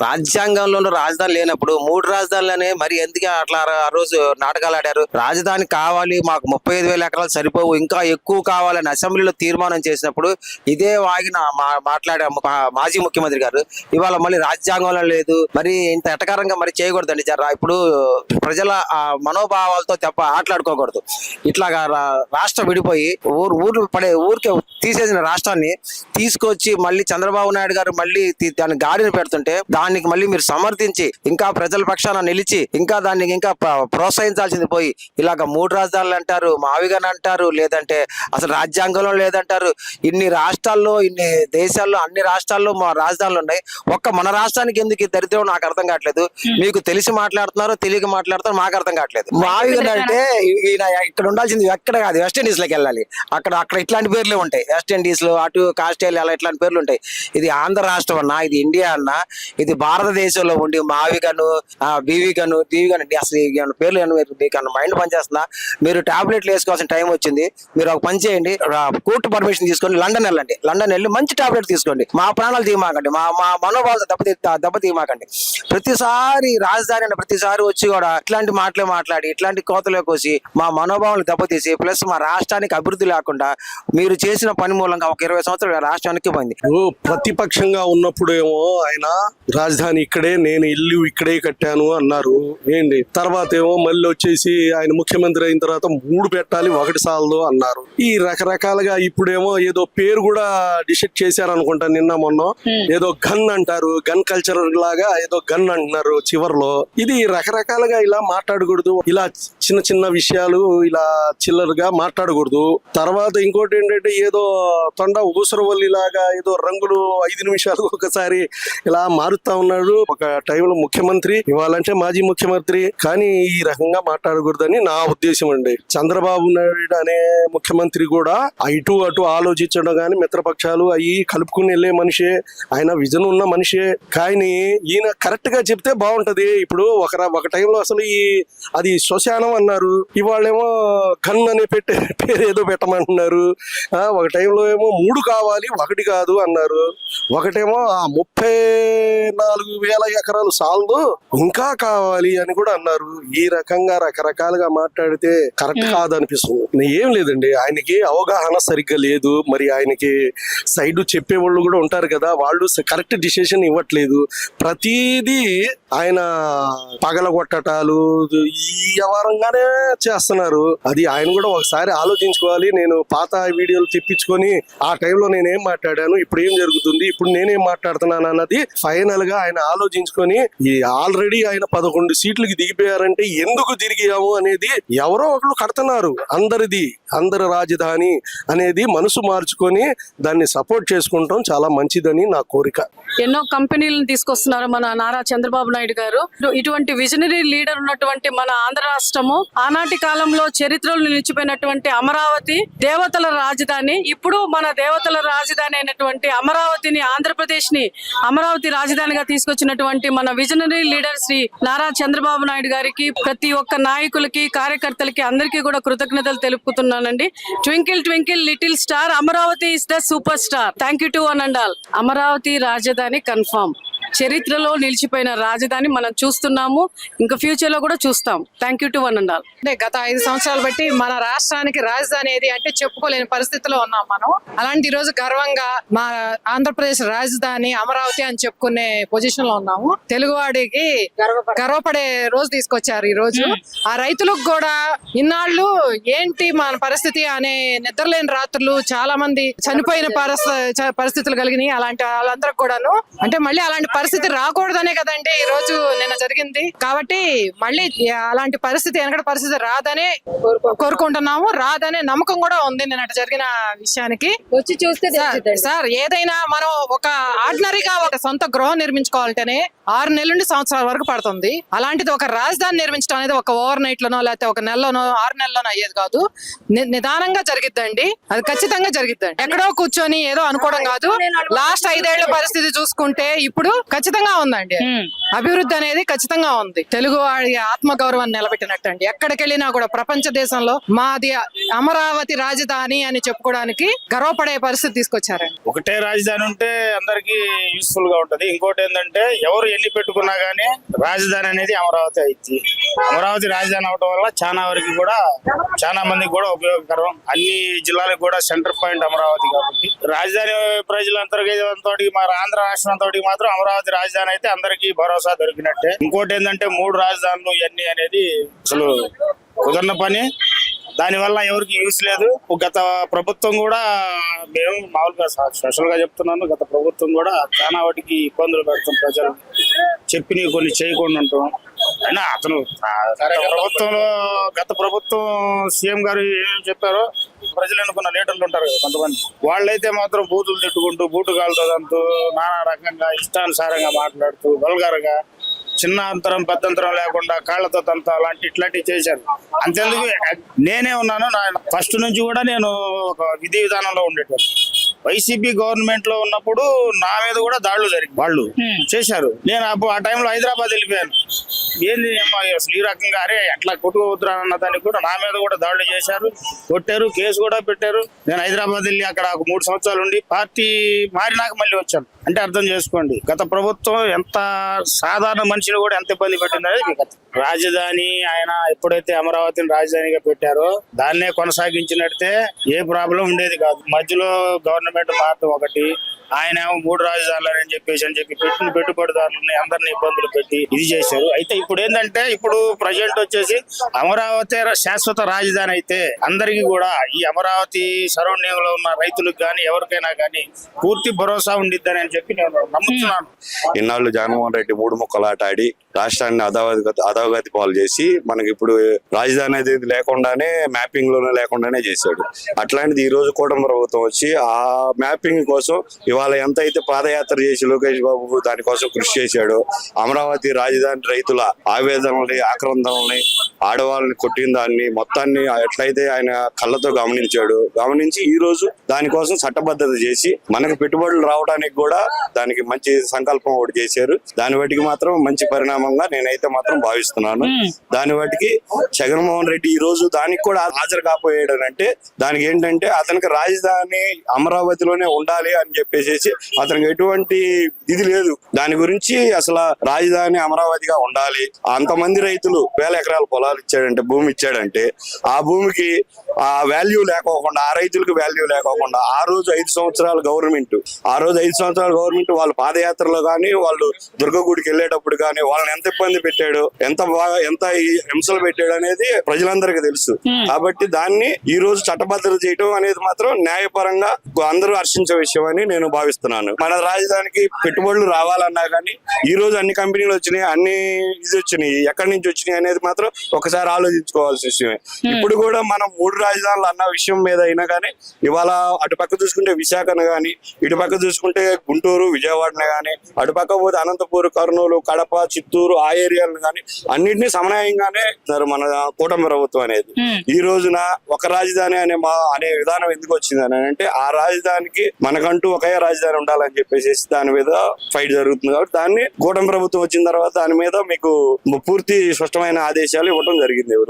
రాజ్యాంగంలో రాజధాని లేనప్పుడు 3 రాజధానులనే మరి ఎందుకు అట్లా ఆ రోజు నాటకాలు ఆడారు? రాజధాని కావాలి, మాకు 35,000 ఎకరాలు సరిపోవు, ఇంకా ఎక్కువ కావాలని అసెంబ్లీలో తీర్మానం చేసినప్పుడు ఇదే వాగిన మాట్లాడే మాజీ ముఖ్యమంత్రి గారు ఇవాళ మళ్ళీ రాజ్యాంగంలో లేదు, మరి ఇంత ఎటకారంగా మరి చేయకూడదండి. ఇప్పుడు ప్రజల మనోభావాలతో తప్ప ఆటలాడుకోకూడదు. ఇట్లాగా రాష్ట్రం విడిపోయి ఊరికే తీసేసిన రాష్ట్రాన్ని తీసుకొచ్చి మళ్ళీ చంద్రబాబు నాయుడు గారు మళ్ళీ దాన్ని గాడిని పెడుతుంటే దానికి మళ్ళీ మీరు సమర్థించి ఇంకా ప్రజల పక్షాన నిలిచి ఇంకా దాన్ని ఇంకా ప్రోత్సహించాల్సింది పోయి ఇలాగ 3 రాజధానులు అంటారు, మావిగాని అంటారు, లేదంటే అసలు రాజ్యాంగంలో లేదంటారు. ఇన్ని రాష్ట్రాల్లో, ఇన్ని దేశాల్లో, అన్ని రాష్ట్రాల్లో మా రాజధానులు ఉన్నాయి. ఒక్క మన రాష్ట్రానికి ఎందుకు ఈ దరిద్రం నాకు అర్థం కావట్లేదు. మీకు తెలిసి మాట్లాడుతున్నారో తెలియక మాట్లాడుతున్నారో మాకు అర్థం కావట్లేదు. మావిగాని అంటే ఇక్కడ ఉండాల్సింది ఎక్కడ కాదు, వెస్ట్ ఇండీస్ లోకి వెళ్ళాలి. అక్కడ ఇట్లాంటి పేర్లే ఉంటాయి. వెస్ట్ ఇండీస్ లో, అటు ఆస్ట్రేలియా ఇట్లాంటి పేర్లు ఉంటాయి. ఇది ఆంధ్ర రాష్ట్రం అన్నా, ఇది ఇండియా అన్నా, ఇది భారతదేశంలో ఉండి మావిగను, బీవిగను, దీవిగను అసలు పేర్లు మీకు మైండ్ పనిచేస్తుందా? మీరు టాబ్లెట్లు వేసుకోవాల్సిన టైం వచ్చింది. మీరు ఒక పని చేయండి, కోర్టు పర్మిషన్ తీసుకొని లండన్ వెళ్ళండి. లండన్ వెళ్ళి మంచి టాబ్లెట్ తీసుకోండి. మా ప్రాణాలు తీయమాకండి, మా మనోభావాలు దెబ్బతీయమాకండి. ప్రతిసారి రాజధాని అనే ప్రతిసారి వచ్చి కూడా ఇట్లాంటి మాటలే మాట్లాడి ఇట్లాంటి కోతలే కోసి మా మనోభావాలు దెబ్బతీసి ప్లస్ మా రాష్ట్రానికి అభివృద్ధి లేకుండా మీరు చేసిన పని మూలంగా ఒక 20 సంవత్సరాలు రాష్ట్రానికి పోయింది. ప్రతిపక్షంగా ఉన్నప్పుడు ఏమో ఆయన రాజధాని ఇక్కడే, నేను ఇల్లు ఇక్కడే కట్టాను అన్నారు. ఏంటి తర్వాత ఏమో మళ్ళీ వచ్చేసి ఆయన ముఖ్యమంత్రి అయిన తర్వాత 3 పెట్టాలి, 1 సాలదు అన్నారు. ఈ రకరకాలుగా ఇప్పుడేమో ఏదో పేరు కూడా డిసైడ్ చేశారు అనుకుంటా. నిన్న మొన్న ఏదో గన్ అంటారు, గన్ కల్చర్ లాగా ఏదో గన్ అంటున్నారు చివర్లో. ఇది రకరకాలుగా ఇలా మాట్లాడకూడదు. ఇలా చిన్న చిన్న విషయాలు ఇలా చిల్లరగా మాట్లాడకూడదు. తర్వాత ఇంకోటి ఏంటంటే ఏదో తొండ ఊసరవల్లి లాగా ఏదో రంగులు 5 నిమిషాలు ఒకసారి ఇలా మారుతా ఉన్నాడు. ఒక టైంలో ముఖ్యమంత్రి, ఇవ్వాలంటే మాజీ ముఖ్యమంత్రి, కానీ ఈ రకంగా మాట్లాడకూడదని నా ఉద్దేశం అండి. చంద్రబాబు నాయుడు అనే ముఖ్యమంత్రి కూడా ఇటు అటు ఆలోచించడం కానీ మిత్రపక్షాలు అవి కలుపుకుని వెళ్ళే మనిషే, ఆయన విజన్ ఉన్న మనిషే. కానీ ఈయన కరెక్ట్ గా చెప్తే బాగుంటది. ఇప్పుడు ఒక టైంలో అసలు అది శ్మశానం అన్నారు, ఇవాళేమో గన్ అనే పేరు ఏదో పెట్టమంటున్నారు. ఒక టైంలో ఏమో 3 కావాలి 1 కాదు అన్నారు. ఒకటేమో 34,000 ఎకరాలు సాలదు ఇంకా కావాలి అని కూడా అన్నారు. ఈ రకంగా రకరకాలుగా మాట్లాడితే కరెక్ట్ కాదనిపిస్తుంది. ఏం లేదండి, ఆయనకి అవగాహన సరిగ్గా లేదు. మరి ఆయనకి సైడ్ చెప్పేవాళ్ళు కూడా ఉంటారు కదా, వాళ్ళు కరెక్ట్ డిసిషన్ ఇవ్వట్లేదు. ప్రతిదీ ఆయన పగలగొట్టటాలు ఈ వ్యవహారంగానే చేస్తున్నారు. అది ఆయన కూడా ఒకసారి ఆలోచించుకోవాలి. నేను పాత వీడియోలు తెప్పించుకొని ఆ టైంలో నేనేం మాట్లాడాను, ఇప్పుడు ఏం జరుగుతుంది, ఇప్పుడు నేనేం మాట్లాడుతున్నాను అన్నది ఫైనల్ గా ఆయన ఆలోచించుకొని, ఆల్రెడీ ఆయన 11 సీట్లకి దిగిపోయారంటే ఎందుకు దిగాము అనేది ఎవరో ఒకరు కడుతున్నారు. అందరి రాజధాని అనేది మనసు మార్చుకొని దాన్ని సపోర్ట్ చేసుకుంటాం చాలా మంచిదని నా కోరిక. ఎన్నో కంపెనీలను తీసుకొస్తున్నారు మన నారా చంద్రబాబు నాయుడు గారు. ఇటువంటి విజనరీ లీడర్ ఉన్నటువంటి మన ఆంధ్ర రాష్ట్రము ఆనాటి కాలంలో చరిత్రలో నిలిచిపోయినటువంటి అమరావతి దేవతల రాజధాని. ఇప్పుడు మన దేవతల రాజధాని అయినటువంటి అమరావతిని, ఆంధ్రప్రదేశ్ ని అమరావతి రాజధానిగా తీసుకొచ్చినటువంటి మన విజనరీ లీడర్ శ్రీ నారా చంద్రబాబు నాయుడు గారికి, ప్రతి ఒక్క నాయకులకి, కార్యకర్తలకి అందరికీ కూడా కృతజ్ఞతలు తెలుపుతున్నానండి. Twinkle twinkle little star, Amaravati is the super star. Thank you to one and all. Amaravati రాజధాని కన్ఫర్మ్. చరిత్రలో నిలిచిపోయిన రాజధాని మనం చూస్తున్నాము, ఇంకా ఫ్యూచర్ లో కూడా చూస్తాం. Thank you to one and all. అంటే గత 5 సంవత్సరాలు బట్టి మన రాష్ట్రానికి రాజధాని ఏది అంటే చెప్పుకోలేని పరిస్థితిలో ఉన్నాం మనం. అలాంటి ఈ రోజు గర్వంగా మా ఆంధ్రప్రదేశ్ రాజధాని అమరావతి అని చెప్పుకునే పొజిషన్ లో ఉన్నాము. తెలుగువాడికి గర్వపడే రోజు తీసుకొచ్చారు ఈ రోజు. ఆ రైతులకు కూడా ఇన్నాళ్ళు ఏంటి మన పరిస్థితి అనే నిద్రలేని రాత్రులు చాలా మంది చనిపోయిన పరిస్థితులు కలిగినాయి. అలాంటి వాళ్ళందరికి కూడాను అంటే మళ్ళీ అలాంటి పరిస్థితి రాకూడదనే కదండి ఈ రోజు నిన్న జరిగింది. కాబట్టి మళ్ళీ అలాంటి పరిస్థితి, వెనకటి పరిస్థితి రాదనే కోరుకుంటున్నాము. రాదనే నమ్మకం కూడా ఉంది నిన్నటి జరిగిన విషయానికి. వచ్చి చూస్తే సార్, ఏదైనా మనం ఒక ఆర్డినరీగా ఒక సొంత గృహం నిర్మించుకోవాలంటేనే 6 నెలల నుండి సంవత్సరాల వరకు పడుతుంది. అలాంటిది ఒక రాజధాని నిర్మించడం అనేది ఒక ఓవర్ నైట్ లోనో లేకపోతే ఒక నెలలోనో 6 నెలలోనో అయ్యేది కాదు. నిదానంగా జరిగిద్దండి, అది ఖచ్చితంగా జరిగిద్దండి. ఎక్కడో కూర్చొని ఏదో అనుకోవడం కాదు. లాస్ట్ 5 ఏళ్ల పరిస్థితి చూసుకుంటే ఇప్పుడు ఖచ్చితంగా ఉందండి. అభివృద్ధి అనేది ఖచ్చితంగా ఉంది. తెలుగు వాడి ఆత్మగౌరవాన్ని నిలబెట్టినట్టు అండి. ఎక్కడికి వెళ్ళినా కూడా ప్రపంచ దేశంలో మాది అమరావతి రాజధాని అని చెప్పుకోవడానికి గర్వపడే పరిస్థితి తీసుకొచ్చారండి. ఒకటే రాజధాని ఉంటే అందరికి యూస్ఫుల్ గా ఉంటది. ఇంకోటి ఏంటంటే ఎవరు ఎన్ని పెట్టుకున్నా గానీ రాజధాని అనేది అమరావతి అయింది. అమరావతి రాజధాని అవడం వల్ల చాలా వరకు కూడా చాలా మందికి కూడా ఉపయోగకరం. అన్ని జిల్లాలకు కూడా సెంటర్ పాయింట్ అమరావతి కాబట్టి రాజధాని ప్రజలందరికీ మన ఆంధ్ర రాష్ట్రం అంతటికి మాత్రం అమరావతి రాజధాని అయితే అందరికీ భరోసా దొరికినట్టే. ఇంకోటి ఏంటంటే 3 రాజధానులు ఇవన్నీ అనేది అసలు కుదరని పని. దానివల్ల ఎవరికి యూస్ లేదు. గత ప్రభుత్వం కూడా మేము మామూలుగా స్పెషల్ గా చెప్తున్నాను, గత ప్రభుత్వం కూడా చాలా వాటికి ఇబ్బందులు పెడతాం ప్రజలు, చెప్పి కొన్ని చేయకుండా ఉంటాం. అయినా అతను గత ప్రభుత్వం సీఎం గారు ఏమేమి చెప్పారో ప్రజలు అనుకున్న లీడర్లు ఉంటారు కదా కొంతమంది, వాళ్ళైతే మాత్రం బూతులు తిట్టుకుంటూ బూటుగాలతో అంటూ నానా రకంగా ఇష్టానుసారంగా మాట్లాడుతూ వల్గర్గా చిన్న అంతరం పెద్దంతరం లేకుండా కాళ్లతో తంత ఇట్లాంటివి చేశారు. అంతేందుకు నేనే ఉన్నాను. ఫస్ట్ నుంచి కూడా నేను ఒక విధి విధానంలో ఉండేటప్పుడు వైసీపీ గవర్నమెంట్ లో ఉన్నప్పుడు నా మీద కూడా దాడులు జరిగి వాళ్ళు చేశారు. నేను అప్పుడు ఆ టైంలో హైదరాబాద్ వెళ్ళిపోయాను. ఏంది అసలు ఈ రకంగా అరే అట్లా కొట్టుకోవద్దురా అన్న దానికి కూడా నా మీద కూడా దాడులు చేశారు, కొట్టారు, కేసు కూడా పెట్టారు. నేను హైదరాబాద్ వెళ్ళి అక్కడ 3 సంవత్సరాలు ఉండి పార్టీ మారినాక మళ్ళీ వచ్చాను. అంటే అర్థం చేసుకోండి గత ప్రభుత్వం ఎంత సాధారణ మనిషిని కూడా ఎంత ఇబ్బంది పెట్టింది అనేది మీకు రాజధాని ఆయన ఎప్పుడైతే అమరావతిని రాజధానిగా పెట్టారో దాన్నే కొనసాగించినట్టే ఏ ప్రాబ్లం ఉండేది కాదు. మధ్యలో గవర్నమెంట్ మాత్రం ఒకటి, ఆయన 3 రాజధానులు అని చెప్పి పెట్టిన పెట్టుబడిదారులని అందరిని ఇబ్బందులు పెట్టి ఇది చేశారు. అయితే ఇప్పుడు ఏంటంటే ఇప్పుడు ప్రజెంట్ వచ్చేసి అమరావతి శాశ్వత రాజధాని అయితే అందరికీ కూడా ఈ అమరావతి సరౌండింగ్ లో ఉన్న రైతులకు కానీ ఎవరికైనా కానీ పూర్తి భరోసా ఉండిద్దని అని చెప్పి నేను నమ్ముతున్నాను. ఇన్నాళ్ళు జగన్మోహన్ రెడ్డి 3 ముక్కలాట ఆడి రాష్ట్రాన్ని అధోగతి పాలు చేసి మనకి ఇప్పుడు రాజధాని అనేది లేకుండానే మ్యాపింగ్ లోనే లేకుండానే చేశాడు. అట్లాంటిది ఈ రోజు కూటమి ప్రభుత్వం వచ్చి ఆ మ్యాపింగ్ కోసం ఇవాళ ఎంత అయితే పాదయాత్ర చేసి లోకేష్ బాబు దానికోసం కృషి చేశాడో, అమరావతి రాజధాని రైతుల ఆవేదనల్ని ఆక్రందనల్ని ఆడవాళ్ళని కొట్టిన దాన్ని మొత్తాన్ని ఎట్లయితే ఆయన కళ్ళతో గమనించి ఈ రోజు దానికోసం చట్టబద్ధత చేసి మనకు పెట్టుబడులు రావడానికి కూడా దానికి మంచి సంకల్పం ఒకటి చేశారు. దాని వాటికి మాత్రం మంచి పరిణామంగా నేనైతే మాత్రం భావిస్తున్నాను. దాని వాటికి జగన్మోహన్ రెడ్డి ఈ రోజు దానికి కూడా హాజరు కాపోయాడు అంటే దానికి ఏంటంటే అతనికి రాజధాని అమరావతిలోనే ఉండాలి అని చెప్పేసి అతనికి ఎటువంటి ఇది లేదు. దాని గురించి అసలు రాజధాని అమరావతిగా ఉండాలి. అంతమంది రైతులు 1000 ఎకరాల పొలాలు ఇచ్చాడంటే, భూమి ఇచ్చాడంటే ఆ భూమికి ఆ వాల్యూ లేకోకుండా, ఆ రైతులకు వాల్యూ లేకోకుండా ఆ రోజు 5 సంవత్సరాల గవర్నమెంట్ వాళ్ళ పాదయాత్రలో కానీ వాళ్ళు దుర్గగుడికి వెళ్ళేటప్పుడు కానీ వాళ్ళని ఎంత ఇబ్బంది పెట్టాడు, ఎంత హింసలు పెట్టాడు అనేది ప్రజలందరికీ తెలుసు. కాబట్టి దాన్ని ఈ రోజు చట్టబద్ధత చేయడం అనేది మాత్రం న్యాయపరంగా అందరూ హర్షించే విషయం అని నేను భావిస్తున్నాను. మన రాజధానికి పెట్టుబడులు రావాలన్నా కానీ ఈ రోజు అన్ని కంపెనీలు వచ్చినాయి, అన్ని వచ్చినాయి, ఎక్కడి నుంచి వచ్చినాయి అనేది మాత్రం ఒకసారి ఆలోచించుకోవాల్సిన విషయమే. ఇప్పుడు కూడా మనం 3 రాజధానులు అన్న విషయం మీద అయినా కానీ ఇవాళ అటు పక్క చూసుకుంటే విశాఖను కానీ, ఇటు పక్క చూసుకుంటే గుంటూరు విజయవాడనే కానీ, అటు పక్క పోతే అనంతపూర్, కర్నూలు, కడప, చిత్తూరు ఆ ఏరియాలను కానీ అన్నింటినీ సమన్వయంగానే మన కూటమి ప్రభుత్వం అనేది. ఈ రోజున ఒక రాజధాని అనే విధానం ఎందుకు వచ్చింది అని అంటే ఆ రాజధానికి మనకంటూ ఒకే రాజధాని ఉండాలని చెప్పేసి దాని మీద ఫైట్ జరుగుతుంది. కాబట్టి దాన్ని కూటమి ప్రభుత్వం వచ్చిన తర్వాత దాని మీద మీకు పూర్తి స్పష్టమైన ఆదేశాలు ఇవ్వడం జరిగింది.